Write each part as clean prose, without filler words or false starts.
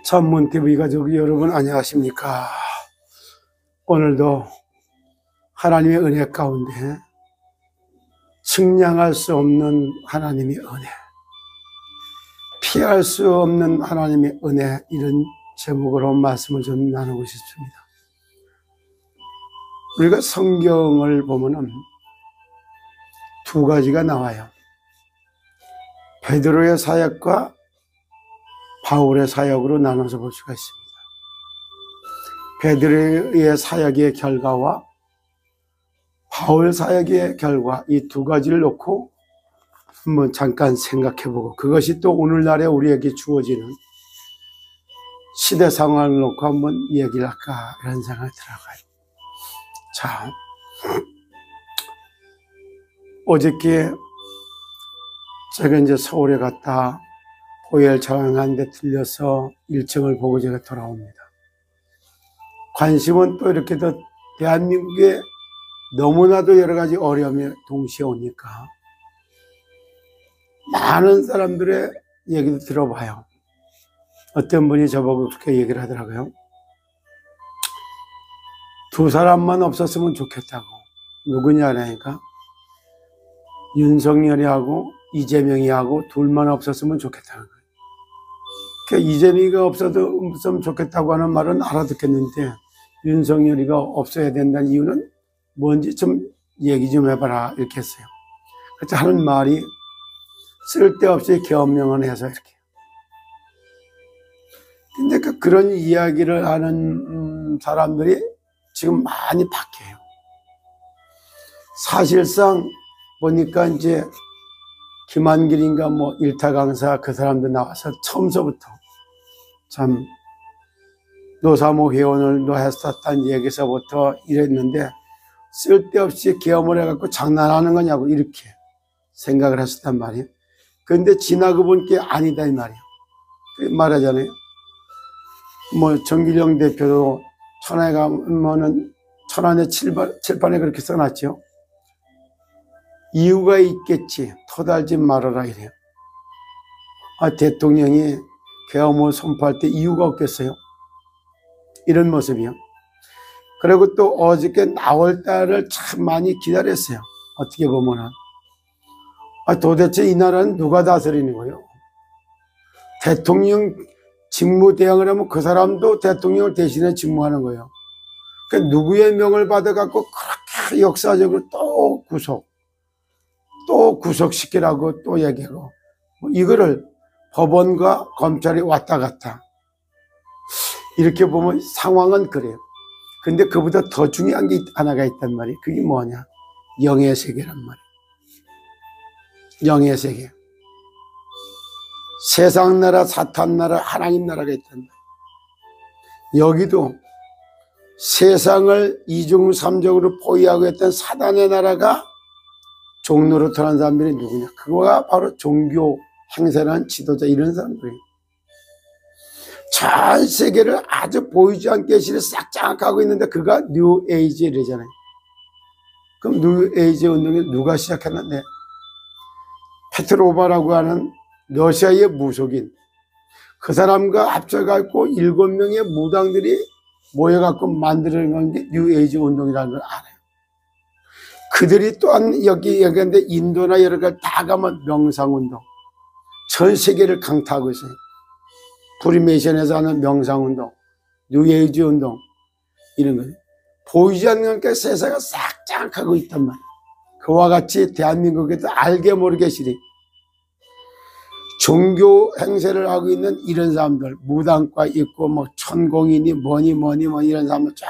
천문TV 가족 여러분 안녕하십니까? 오늘도 하나님의 은혜 가운데 측량할 수 없는 하나님의 은혜, 피할 수 없는 하나님의 은혜, 이런 제목으로 말씀을 좀 나누고 싶습니다. 우리가 성경을 보면은 두 가지가 나와요. 베드로의 사역과 바울의 사역으로 나눠서 볼 수가 있습니다. 베드로의 사역의 결과와 바울 사역의 결과, 이 두 가지를 놓고 한번 잠깐 생각해보고, 그것이 또 오늘날에 우리에게 주어지는 시대 상황을 놓고 한번 얘기를 할까 이런 생각이 들어가요. 자, 어저께 제가 이제 서울에 갔다 호열 장한 데 들려서 1층을 보고 제가 돌아옵니다. 관심은 또 이렇게 더 대한민국에 너무나도 여러 가지 어려움이 동시에 오니까 많은 사람들의 얘기도 들어봐요. 어떤 분이 저보고 그렇게 얘기를 하더라고요. 두 사람만 없었으면 좋겠다고. 누구냐니까 윤석열이하고 이재명이하고 둘만 없었으면 좋겠다는 거예요. 그러니까 이재명이가 없었으면 좋겠다고 하는 말은 알아듣겠는데, 윤석열이가 없어야 된다는 이유는 뭔지 좀 얘기 좀 해봐라 이렇게 했어요. 그때 하는 말이 쓸데없이 겸명을 해서 이렇게. 근데 그런 이야기를 하는 사람들이 지금 많이 바뀌어요. 사실상 보니까 이제 김한길인가 뭐 일타 강사 그 사람도 나와서 처음서부터 참 노사모 회원을 했었다는 얘기서부터 이랬는데, 쓸데없이 계엄을 해갖고 장난하는 거냐고 이렇게 생각을 했었단 말이에요. 그런데 지나고 보니까 아니다 이 말이에요. 말하잖아요. 뭐 정기령 대표도 천안에 가면은 천안에 칠판에 그렇게 써놨죠. 이유가 있겠지, 터달지 말아라 이래요. 대통령이 계엄을 선포할 때 이유가 없겠어요? 이런 모습이요. 그리고 또 어저께 나월달을 참 많이 기다렸어요. 어떻게 보면은. 도대체 이 나라는 누가 다스리는 거예요? 대통령 직무 대행을 하면 그 사람도 대통령을 대신해 직무하는 거예요. 그러니까 누구의 명을 받아갖고 그렇게 역사적으로 또 구속시키라고 또 얘기하고, 이거를 법원과 검찰이 왔다 갔다. 이렇게 보면 상황은 그래요. 근데 그보다 더 중요한 게 하나가 있단 말이에요. 그게 뭐냐? 영의 세계란 말이에요. 영의 세계. 세상 나라, 사탄 나라, 하나님 나라가 있단 말이에요. 여기도 세상을 이중삼적으로 포위하고 있던 사단의 나라가 종로로 들어간 사람들이 누구냐? 그거가 바로 종교 행세라는 지도자, 이런 사람들이에요. 전 세계를 아주 보이지 않게 실을 싹 장악하고 있는데 그가 뉴 에이지 이러잖아요. 그럼 뉴 에이지 운동이 누가 시작했는데? 페트로바라고 하는 러시아의 무속인, 그 사람과 합쳐갖고 7명의 무당들이 모여갖고 만들어낸 게 뉴 에이지 운동이라는 걸 알아요. 그들이 또한 여기인데 인도나 여러 가지 다 가면 명상운동, 전 세계를 강타하고 있어요. 프리메이션에서 하는 명상운동, 뉴에이지 운동, 이런 거예요. 보이지 않는 게 세상을 싹 장악하고 있단 말이에요. 그와 같이 대한민국에도 알게 모르게 실이 종교 행세를 하고 있는 이런 사람들, 무당과 있고 뭐 천공이니 뭐니 이런 사람들 쫙,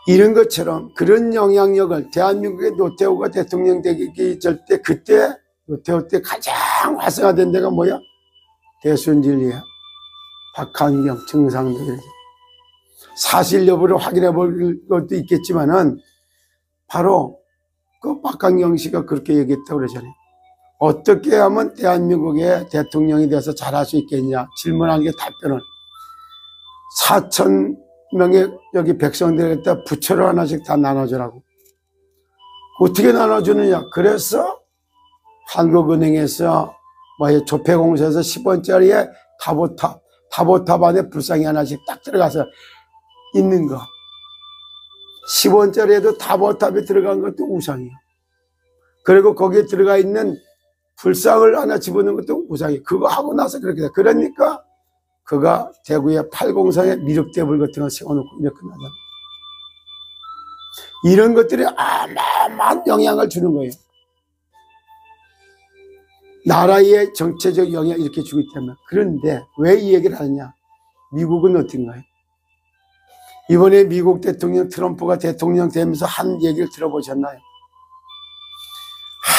이런 것처럼 그런 영향력을, 대한민국의 노태우가 대통령 되기 절대 그때 노태우 때 가장 활성화된 데가 뭐야? 대순진리야. 박한경, 정상들. 사실 여부를 확인해 볼 것도 있겠지만은 바로 그 박한경 씨가 그렇게 얘기했다고 그러잖아요. 어떻게 하면 대한민국의 대통령이 돼서 잘할 수 있겠냐 질문한 게 답변을, 4,000명의 여기 백성들에게 부처를 하나씩 다 나눠주라고. 어떻게 나눠주느냐? 그래서 한국은행에서 조폐공사에서 10원짜리에 타보탑 안에 불상이 하나씩 딱 들어가서 있는 거. 10원짜리에도 타보탑에 들어간 것도 우상이에요. 그리고 거기에 들어가 있는 불상을 하나 집어넣은 것도 우상이에요. 그거 하고 나서 그렇게 돼. 그러니까 그가 대구의 팔공상에 미륵대불 같은 거 세워놓고 이렇게 끝나잖아요. 이런 것들이 어마어마한 영향을 주는 거예요. 나라의 정체적 영향을 이렇게 주기 때문에. 그런데 왜 이 얘기를 하느냐? 미국은 어떤가요? 이번에 미국 대통령 트럼프가 대통령 되면서 한 얘기를 들어보셨나요?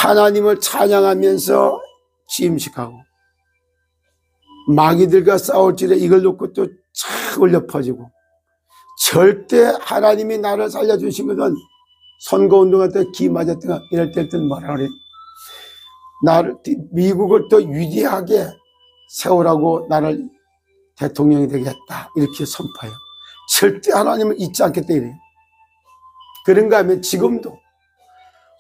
하나님을 찬양하면서 취임식하고 마귀들과 싸울지라 이걸 놓고 또 착 울려 퍼지고, 절대 하나님이 나를 살려주시거든 선거운동할 때 기 맞았던가 이럴 때는 뭐라 그래? 미국을 또 위대하게 세우라고 나를 대통령이 되겠다 이렇게 선포해요. 절대 하나님을 잊지 않겠다 이래요. 그런가 하면 지금도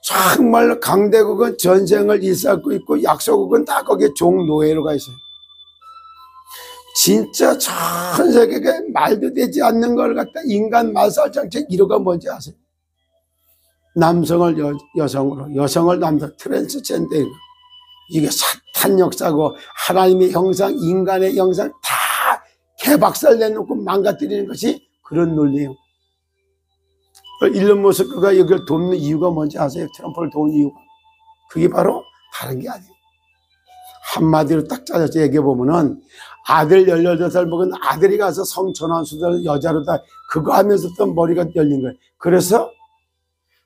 정말 강대국은 전쟁을 일삼고 있고 약소국은 다 거기에 종노예로 가 있어요. 진짜 전 세계에 말도 되지 않는 걸 갖다 인간 말살 정책 1호가 뭔지 아세요? 남성을 여성으로, 여성을 남성, 트랜스젠더. 이게 사탄 역사고 하나님의 형상, 인간의 형상 다 개박살 내놓고 망가뜨리는 것이 그런 논리예요. 일론 머스크가 이걸 돕는 이유가 뭔지 아세요? 트럼프를 도운 이유가. 그게 바로 다른 게 아니에요. 한마디로 딱 짜져서 얘기해보면은 아들 18살 먹은 아들이 가서 성전환수를 여자로 다 그거 하면서 또 머리가 열린 거예요. 그래서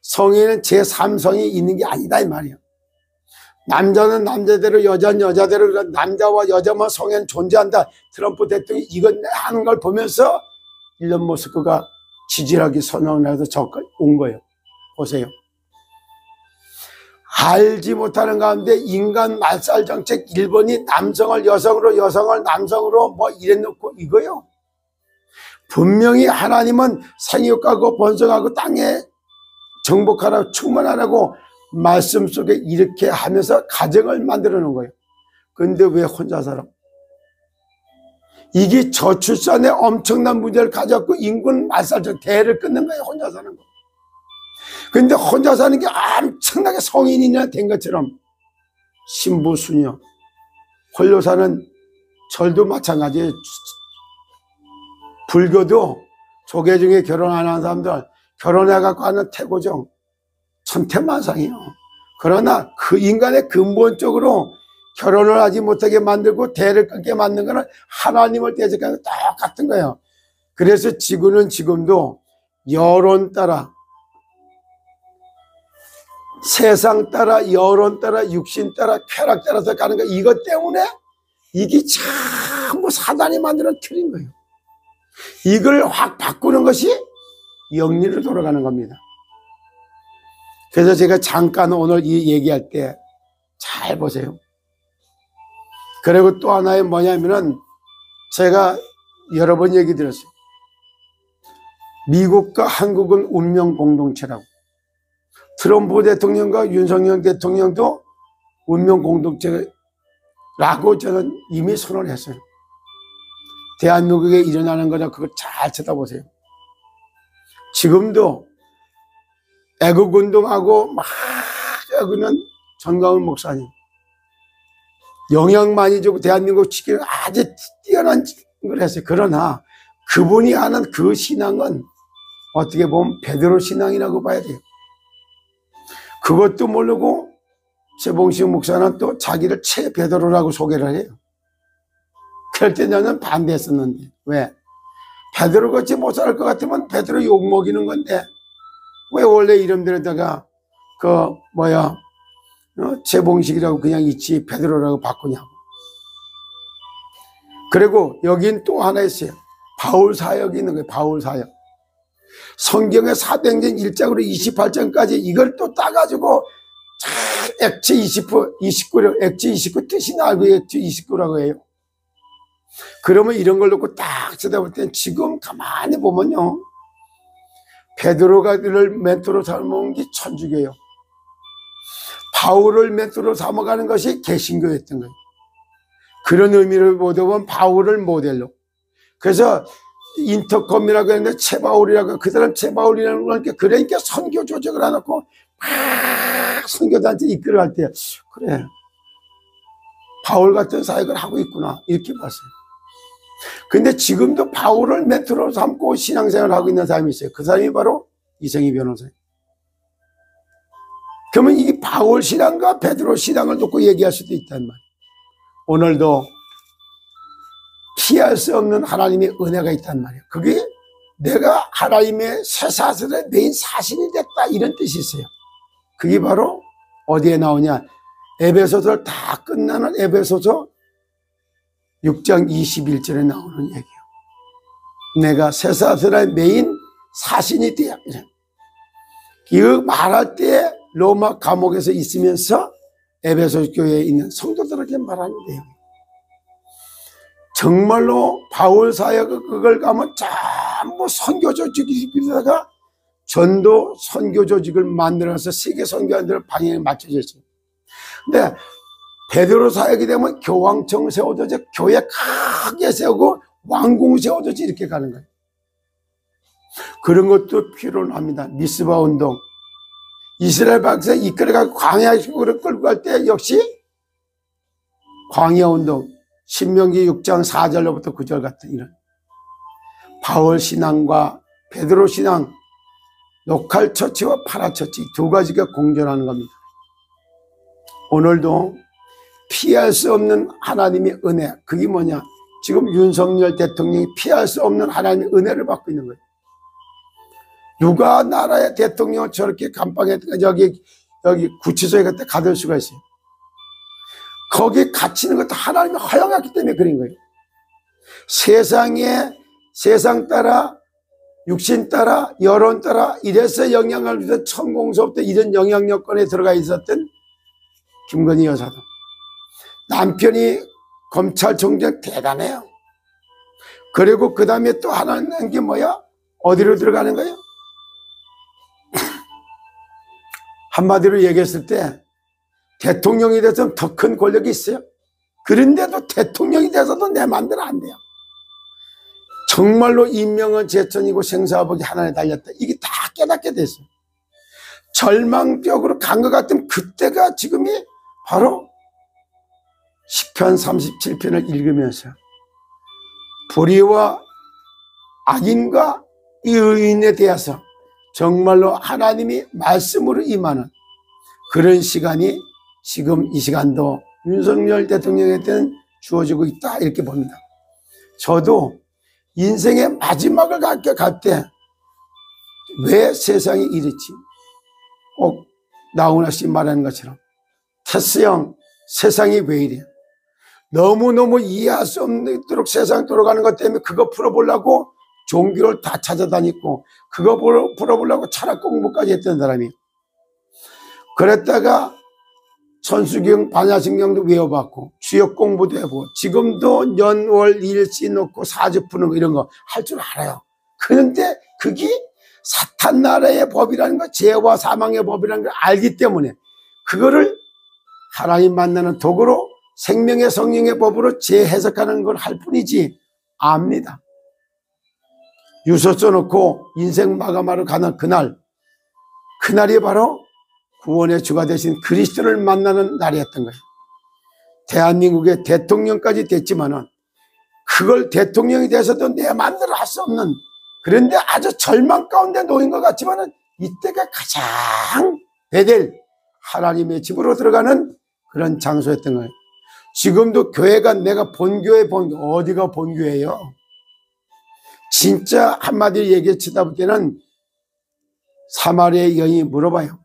성에는 제3성이 있는 게 아니다 이 말이에요. 남자는 남자대로 여자는 여자대로 남자와 여자만 성에는 존재한다. 트럼프 대통령이 이건 하는 걸 보면서 일론 머스크가 지질하게 선언을 해서 저까지 온 거예요. 보세요. 알지 못하는 가운데 인간 말살 정책 일본이 남성을 여성으로 여성을 남성으로 뭐 이래놓고 이거요. 분명히 하나님은 생육하고 번성하고 땅에 정복하라고 충만하라고 말씀 속에 이렇게 하면서 가정을 만들어 놓은 거예요. 그런데 왜 혼자 살아? 이게 저출산에 엄청난 문제를 가졌고 인군 말살적 대를 끊는 거예요. 혼자 사는 거. 근데 혼자 사는 게 엄청나게 성인이나 된 것처럼 신부 수녀 홀로 사는 절도 마찬가지예요. 불교도 조계 중에 결혼 안 하는 사람들 결혼해갖고 하는 태고정 천태만상이에요. 그러나 그 인간의 근본적으로 결혼을 하지 못하게 만들고 대를 끊게 만든 거는 하나님을 대적하는 거 똑같은 거예요. 그래서 지구는 지금도 여론 따라 세상 따라 여론 따라 육신 따라 쾌락 따라서 가는 거 이것 때문에 이게 전부 사단이 만드는 틀인 거예요. 이걸 확 바꾸는 것이 영리로 돌아가는 겁니다. 그래서 제가 잠깐 오늘 이 얘기할 때 잘 보세요. 그리고 또 하나의 뭐냐면은 제가 여러 번 얘기 들었어요. 미국과 한국은 운명 공동체라고. 트럼프 대통령과 윤석열 대통령도 운명 공동체라고 저는 이미 선언을 했어요. 대한민국에 일어나는 거냐 그걸 잘 쳐다보세요. 지금도 애국운동하고 막 여기는 전광훈 목사님 영향 많이 주고 대한민국 지키는 아주 뛰어난 걸 했어요. 그러나 그분이 하는 그 신앙은 어떻게 보면 베드로 신앙이라고 봐야 돼요. 그것도 모르고 최봉식 목사는 또 자기를 최 베드로라고 소개를 해요. 그럴 때 나는 반대했었는데 왜? 베드로 같이 못 살 것 같으면 베드로 욕 먹이는 건데 왜 원래 이름대로다가 최봉식이라고 그냥 있지 베드로라고 바꾸냐고. 그리고 여긴 또 하나 있어요. 바울 사역이 있는 거예요. 바울 사역. 성경의 사도행전 1장으로 28장까지 이걸 또 따가지고 액체 29를 액체 29 뜻이나 알고 액체 29라고 해요. 그러면 이런 걸 놓고 딱 쳐다볼 때 지금 가만히 보면요. 베드로가를 멘토로 삼은 게 천주교예요. 바울을 멘토로 삼아가는 것이 개신교였던 거예요. 그런 의미를 보면 바울을 모델로. 그래서 인터컴이라고 했는데 최바울이라고, 그 사람 최바울이라는 거니까, 그러니까 선교 조직을 해놓고 막 선교단체 이끌어갈 때, 그래, 바울 같은 사역을 하고 있구나, 이렇게 봤어요. 근데 지금도 바울을 멘토로 삼고 신앙생활을 하고 있는 사람이 있어요. 그 사람이 바로 이성희 변호사예요. 그러면 이 바울 신앙과 베드로 신앙을 놓고 얘기할 수도 있단 말이에요. 오늘도 피할 수 없는 하나님의 은혜가 있단 말이에요. 그게 내가 하나님의 쇠사슬의 메인 사신이 됐다, 이런 뜻이 있어요. 그게 바로 어디에 나오냐, 에베소서를 다 끝나는 에베소서 6장 21절에 나오는 얘기예요. 내가 쇠사슬의 메인 사신이 되어. 이거 말할 때 로마 감옥에서 있으면서 에베소 교회에 있는 성도들에게 말하는 내용이에요. 정말로 바울 사역을 그걸 가면 전부 선교 조직이다가 전도 선교 조직을 만들어서 세계 선교한들 방향에 맞춰져 있어요. 근데 베드로 사역이 되면 교황청 세워져서 교회 크게 세우고 왕궁 세워져서 이렇게 가는 거예요. 그런 것도 필요합니다. 미스바 운동, 이스라엘 백성 이끌어가고 광야식으로 끌고 갈 때 역시 광야 운동, 신명기 6장 4절로부터 9절 같은 이런 바울 신앙과 베드로 신앙, 로컬 처치와 파라처치 두 가지가 공존하는 겁니다. 오늘도 피할 수 없는 하나님의 은혜, 그게 뭐냐, 지금 윤석열 대통령이 피할 수 없는 하나님의 은혜를 받고 있는 거예요. 누가 나라의 대통령을 저렇게 감방에 여기 구치소에 갔다 가둘 수가 있어요? 거기에 갇히는 것도 하나님이 허용했기 때문에 그런 거예요. 세상 따라, 육신 따라, 여론 따라 이래서 영향을 주던 천공서부터 이런 영향력권에 들어가 있었던 김건희 여사도, 남편이 검찰총장 대단해요. 그리고 그 다음에 또 하나는 게 뭐야? 어디로 들어가는 거예요? 한마디로 얘기했을 때 대통령이 돼서 더 큰 권력이 있어요. 그런데도 대통령이 돼서도 내 마음대로 안 돼요. 정말로 인명은 제천이고 생사화복이 하나에 달렸다, 이게 다 깨닫게 됐어요. 절망적으로 간 것 같으면 그때가 지금이 바로 시편 37편을 읽으면서 불의와 악인과 이 의인에 대해서 정말로 하나님이 말씀으로 임하는 그런 시간이 지금 이 시간도 윤석열 대통령한테는 주어지고 있다, 이렇게 봅니다. 저도 인생의 마지막을 갈 때 왜 세상이 이렇지, 꼭 나훈아 씨 말하는 것처럼 테스 형, 세상이 왜 이래, 너무너무 이해할 수 없도록 세상 돌아가는 것 때문에 그거 풀어보려고 종교를 다 찾아다니고 그거 풀어보려고 철학 공부까지 했던 사람이에요. 그랬다가 천수경, 반야신경도 외워봤고 주역 공부도 해보고 지금도 연월 일시 놓고 사주 푸는 거 이런 거 할 줄 알아요. 그런데 그게 사탄 나라의 법이라는 거, 죄와 사망의 법이라는 걸 알기 때문에 그거를 하나님 만나는 도구로 생명의 성령의 법으로 재해석하는 걸 할 뿐이지 압니다. 유서 써놓고 인생 마감하러 가는 그날이 바로 구원의 주가 되신 그리스도를 만나는 날이었던 거예요. 대한민국의 대통령까지 됐지만은 그걸 대통령이 돼서도 내 마음대로 할 수 없는, 그런데 아주 절망 가운데 놓인 것 같지만은 이때가 가장 베델, 하나님의 집으로 들어가는 그런 장소였던 거예요. 지금도 교회가 내가 본교회 어디가 본교회예요? 진짜 한마디로 얘기해 쳐다볼 때는 사마리아 여인이 물어봐요.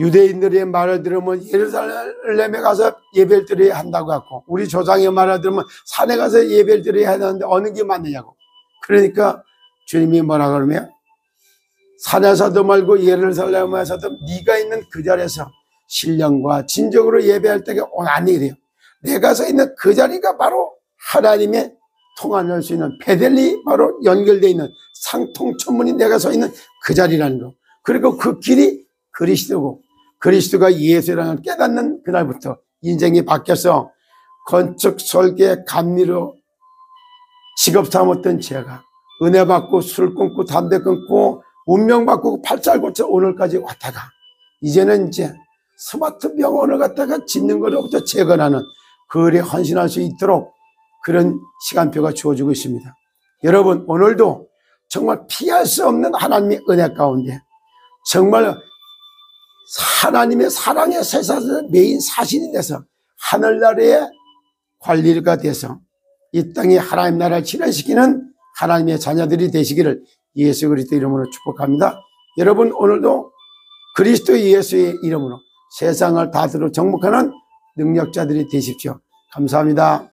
유대인들의 말을 들으면 예루살렘에 가서 예배를 드려야 한다고 하고 우리 조상의 말을 들으면 산에 가서 예배를 드려야 하는데 어느 게 맞느냐고. 그러니까 주님이 뭐라 그러면 산에서도 말고 예루살렘에서도 네가 있는 그 자리에서 신령과 진정으로 예배할 때가 아니 이래요. 내가 서 있는 그 자리가 바로 하나님의 통한할 수 있는 베델리 바로 연결되어 있는 상통천문이 내가 서 있는 그 자리라는 거. 그리고 그 길이 그리스도고 그리스도가 예수라는 걸 깨닫는 그날부터 인생이 바뀌어서 건축, 설계, 감리로 직업 삼았던 제가 은혜 받고 술 끊고 담배 끊고 운명 바꾸고 팔자를 고쳐 오늘까지 왔다가 이제는 이제 스마트 병원을 갖다가 짓는 것부터 재건하는 그 일에 헌신할 수 있도록 그런 시간표가 주어지고 있습니다. 여러분, 오늘도 정말 피할 수 없는 하나님의 은혜 가운데 정말 하나님의 사랑의 세상에서 메인 사신이 돼서 하늘나라의 관리가 돼서 이 땅에 하나님 나라를 실현시키는 하나님의 자녀들이 되시기를 예수 그리스도 이름으로 축복합니다. 여러분, 오늘도 그리스도 예수의 이름으로 세상을 다스려 정복하는 능력자들이 되십시오. 감사합니다.